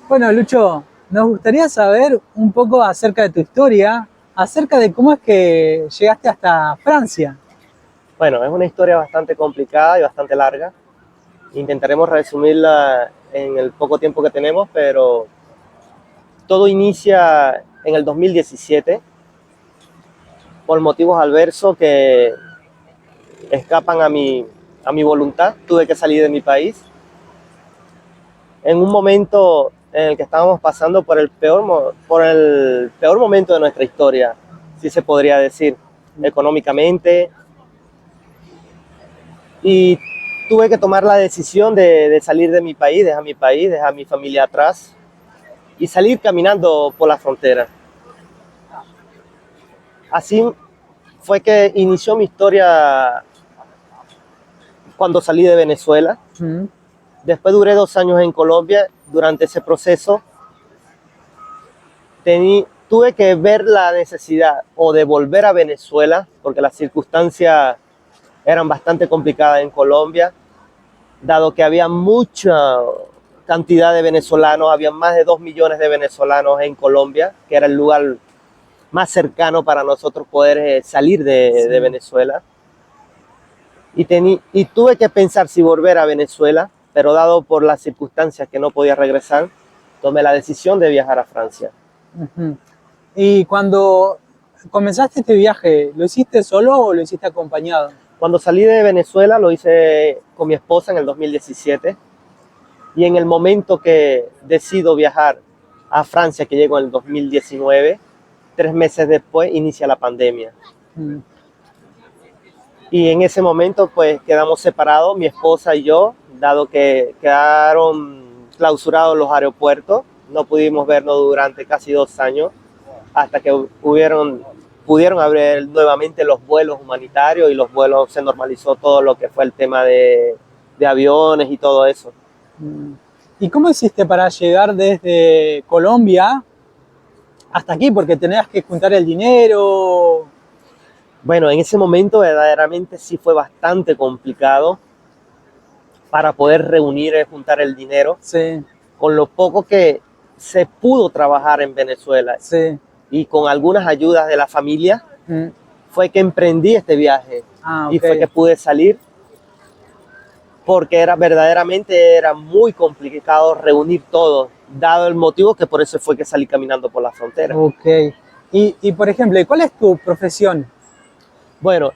Bueno, Lucho, nos gustaría saber un poco acerca de tu historia, acerca de cómo es que llegaste hasta Francia. Bueno, es una historia bastante complicada y bastante larga. Intentaremos resumirla en el poco tiempo que tenemos, pero todo inicia en el 2017 por motivos adversos que escapan a mi voluntad. Tuve que salir de mi país en un momento en el que estábamos pasando por el peor momento de nuestra historia, si se podría decir, económicamente, y tuve que tomar la decisión de salir de mi país, dejar mi familia atrás y salir caminando por la frontera. Así fue que inició mi historia cuando salí de Venezuela. Mm. Después duré 2 años en Colombia. Durante ese proceso tuve que ver la necesidad o de volver a Venezuela porque las circunstancias eran bastante complicadas en Colombia, dado que había mucha cantidad de venezolanos, había más de 2 millones de venezolanos en Colombia, que era el lugar más cercano para nosotros poder salir de Sí. Venezuela. Y tuve que pensar si volver a Venezuela, pero dado por las circunstancias que no podía regresar, tomé la decisión de viajar a Francia. Ujú. Y cuando comenzaste este viaje, ¿lo hiciste solo o lo hiciste acompañado? Cuando salí de Venezuela lo hice con mi esposa en el 2017, y en el momento que decido viajar a Francia, que llego en el 2019, 3 meses después inicia la pandemia. Mm. Y en ese momento pues quedamos separados, mi esposa y yo, dado que quedaron clausurados los aeropuertos. No pudimos vernos durante casi 2 años hasta que pudieron abrir nuevamente los vuelos humanitarios y los vuelos, se normalizó todo lo que fue el tema de aviones y todo eso. Mm. ¿Y cómo hiciste para llegar desde Colombia hasta aquí? Porque tenías que juntar el dinero. Bueno, en ese momento verdaderamente sí fue bastante complicado para poder reunir y juntar el dinero. Sí, Con lo poco que se pudo trabajar en Venezuela sí. y con algunas ayudas de la familia, Mm. fue que emprendí este viaje Ah, y ok. fue que pude salir, porque era muy complicado reunir todo, dado el motivo que por eso fue que salí caminando por la frontera. Ok. Por ejemplo, ¿cuál es tu profesión? Bueno,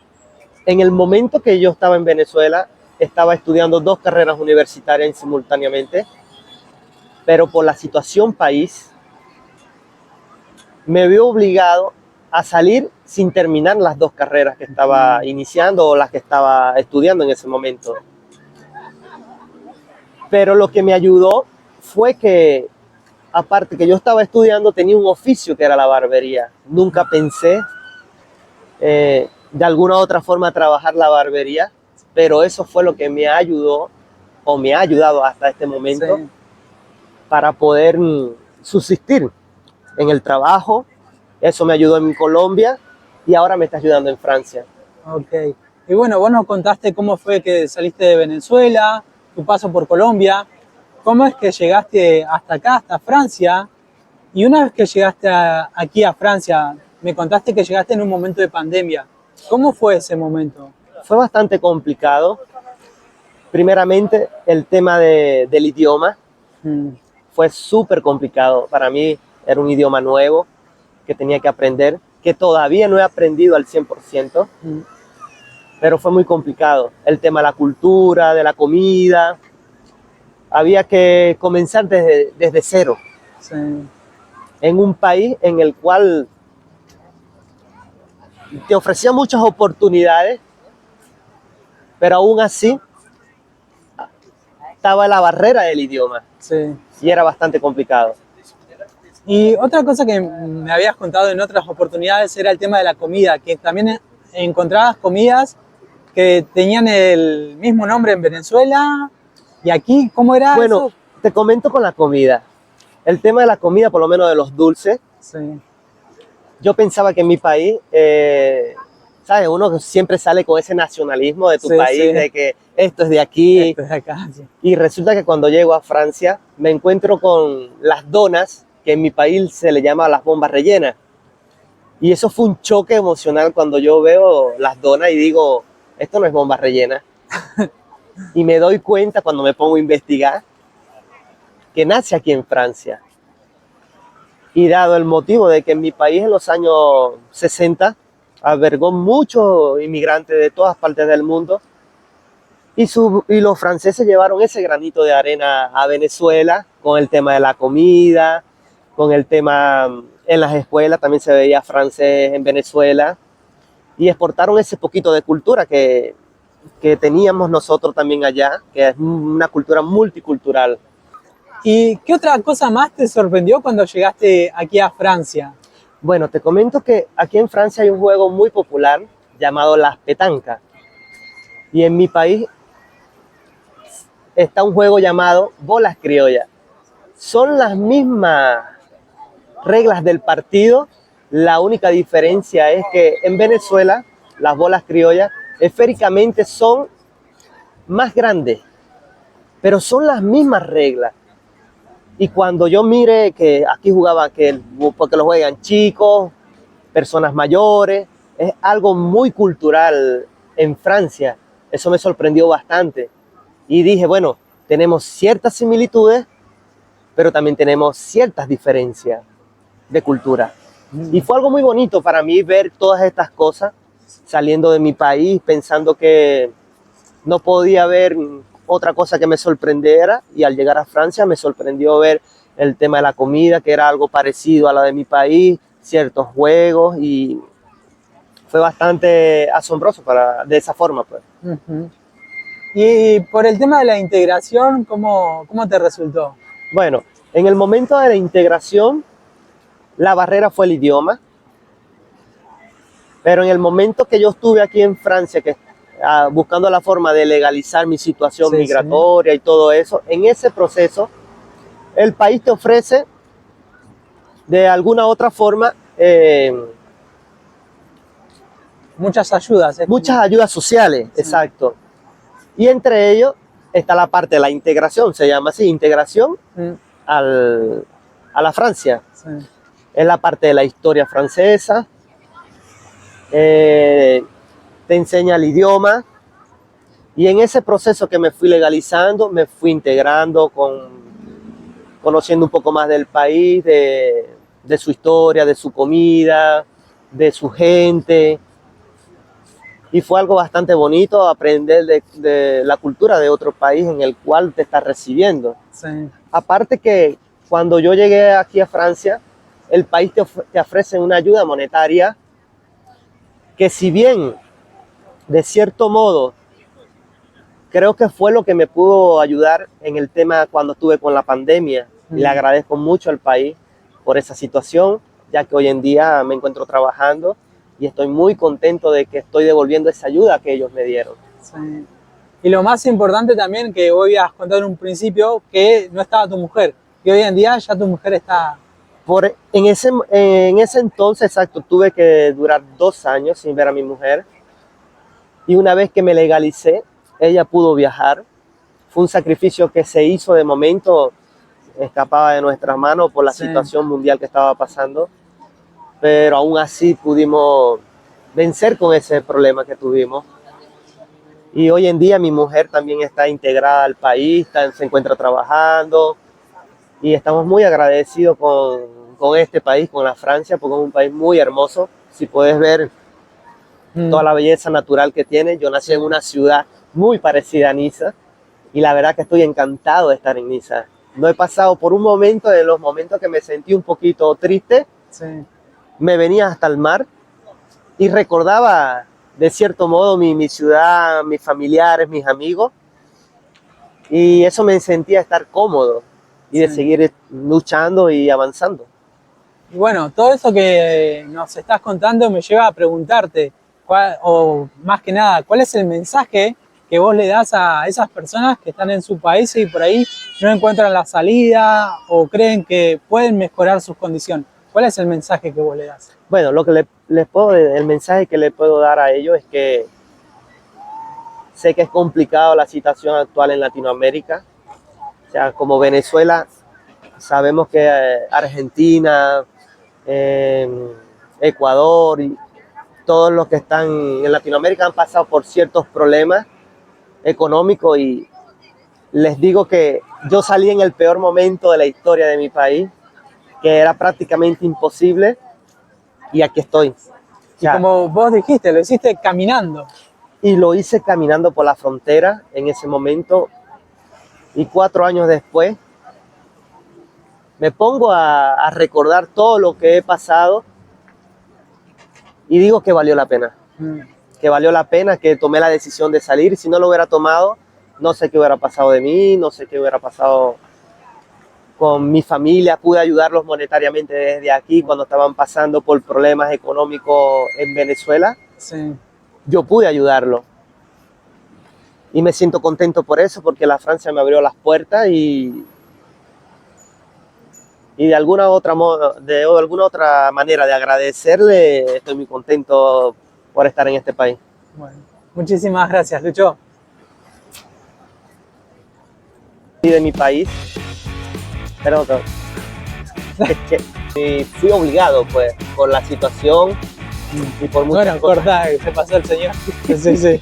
en el momento que yo estaba en Venezuela, estaba estudiando 2 carreras universitarias simultáneamente, pero por la situación país me vio obligado a salir sin terminar las 2 carreras que estaba Mm. iniciando o las que estaba estudiando en ese momento. Pero lo que me ayudó fue que, aparte que yo estaba estudiando, tenía un oficio que era la barbería. Nunca pensé de alguna u otra forma trabajar la barbería, pero eso fue lo que me ayudó o me ha ayudado hasta este momento Sí, para poder subsistir en el trabajo. Eso me ayudó en Colombia y ahora me está ayudando en Francia. ok. Y bueno, vos nos contaste cómo fue que saliste de Venezuela, tu paso por Colombia, cómo es que llegaste hasta acá, hasta Francia, y una vez que llegaste aquí a Francia, me contaste que llegaste en un momento de pandemia. ¿Cómo fue ese momento? Fue bastante complicado. Primeramente, el tema del idioma Mm. fue súper complicado. Para mí era un idioma nuevo que tenía que aprender, que todavía no he aprendido al 100%, Mm. pero fue muy complicado. El tema de la cultura, de la comida, había que comenzar desde cero, Sí. en un país en el cual te ofrecía muchas oportunidades, pero aún así estaba la barrera del idioma Sí. y era bastante complicado. Y otra cosa que me habías contado en otras oportunidades era el tema de la comida, que también encontrabas comidas que tenían el mismo nombre en Venezuela y aquí, ¿cómo era Bueno, eso? te comento con la comida. El tema de la comida, por lo menos de los dulces, Sí. yo pensaba que en mi país ¿sabes? Uno siempre sale con ese nacionalismo de tu Sí, país, sí. de que esto es de aquí. Esto es de acá, sí. Y resulta que cuando llego a Francia me encuentro con las donas, que en mi país se le llama las bombas rellenas. Y eso fue un choque emocional cuando yo veo las donas y digo, esto no es bombas rellenas. Y me doy cuenta cuando me pongo a investigar que nace aquí en Francia. Y dado el motivo de que en mi país en los años 60 albergó muchos inmigrantes de todas partes del mundo, y los franceses llevaron ese granito de arena a Venezuela con el tema de la comida, con el tema en las escuelas también se veía francés en Venezuela, y exportaron ese poquito de cultura que teníamos nosotros también allá, que es una cultura multicultural. ¿Y qué otra cosa más te sorprendió cuando llegaste aquí a Francia? Bueno, te comento que aquí en Francia hay un juego muy popular llamado las petancas, y en mi país está un juego llamado bolas criollas. Son las mismas reglas del partido, la única diferencia es que en Venezuela las bolas criollas esféricamente son más grandes, pero son las mismas reglas. Y cuando yo mire que aquí jugaba, porque lo juegan chicos, personas mayores, es algo muy cultural en Francia. Eso me sorprendió bastante. Y dije, bueno, tenemos ciertas similitudes, pero también tenemos ciertas diferencias de cultura. Y fue algo muy bonito para mí ver todas estas cosas saliendo de mi país, pensando que no podía haber otra cosa que me sorprendiera, y al llegar a Francia me sorprendió ver el tema de la comida, que era algo parecido a la de mi país, ciertos juegos, y fue bastante asombroso de esa forma, pues. Uh-huh. Y por el tema de la integración, ¿cómo te resultó? Bueno, en el momento de la integración, la barrera fue el idioma, pero en el momento que yo estuve aquí en Francia, buscando la forma de legalizar mi situación migratoria y todo eso, en ese proceso, el país te ofrece de alguna otra forma muchas ayudas. Muchas ayudas sociales, sí. Exacto. Y entre ellos está la parte de la integración, se llama así, integración a la Francia. Sí. Es la parte de la historia francesa, te enseña el idioma, y en ese proceso que me fui legalizando, me fui integrando, conociendo un poco más del país, de su historia, de su comida, de su gente. Y fue algo bastante bonito aprender de la cultura de otro país en el cual te estás recibiendo. Sí. Aparte que cuando yo llegué aquí a Francia, el país te ofrece una ayuda monetaria que, si bien de cierto modo creo que fue lo que me pudo ayudar en el tema cuando estuve con la pandemia, y le agradezco mucho al país por esa situación, ya que hoy en día me encuentro trabajando y estoy muy contento de que estoy devolviendo esa ayuda que ellos me dieron. Sí. Y lo más importante también, que hoy has contado en un principio, que no estaba tu mujer, y hoy en día ya tu mujer está... En ese entonces, exacto, tuve que durar 2 años sin ver a mi mujer, y una vez que me legalicé, ella pudo viajar. Fue un sacrificio que se hizo de momento, escapaba de nuestras manos por la situación mundial que estaba pasando, pero aún así pudimos vencer con ese problema que tuvimos. Y hoy en día mi mujer también está integrada al país, se encuentra trabajando, y estamos muy agradecidos con este país, con la Francia, porque es un país muy hermoso. Si puedes ver toda la belleza natural que tiene. Yo nací en una ciudad muy parecida a Niza, y la verdad que estoy encantado de estar en Niza. No he pasado por un momento, de los momentos que me sentí un poquito triste, me venía hasta el mar y recordaba de cierto modo mi ciudad, mis familiares, mis amigos, y eso me sentía estar cómodo y de seguir luchando y avanzando. Y bueno, todo eso que nos estás contando me lleva a preguntarte, o más que nada, ¿cuál es el mensaje que vos le das a esas personas que están en su país y por ahí no encuentran la salida o creen que pueden mejorar sus condiciones? ¿Cuál es el mensaje que vos le das? Bueno, lo que el mensaje que le puedo dar a ellos es que sé que es complicado la situación actual en Latinoamérica. O sea, como Venezuela, sabemos que Argentina, Ecuador y todos los que están en Latinoamérica han pasado por ciertos problemas económicos y les digo que yo salí en el peor momento de la historia de mi país, que era prácticamente imposible, y aquí estoy. O Y sea, como vos dijiste, lo hiciste caminando. y lo hice caminando por la frontera en ese momento, y 4 años después me pongo a recordar todo lo que he pasado y digo que valió la pena. Que valió la pena, que tomé la decisión de salir. Si no lo hubiera tomado, no sé qué hubiera pasado de mí, no sé qué hubiera pasado con mi familia. Pude ayudarlos monetariamente desde aquí cuando estaban pasando por problemas económicos en Venezuela. Sí. Yo pude ayudarlos. Y me siento contento por eso, porque la Francia me abrió las puertas y de alguna otra manera de agradecerle, estoy muy contento por estar en este país. Bueno, muchísimas gracias, Lucho. Y de mi país, pero y fui obligado, pues, por la situación y por muchas Bueno, cosas. corta, se pasó el señor. Sí, sí.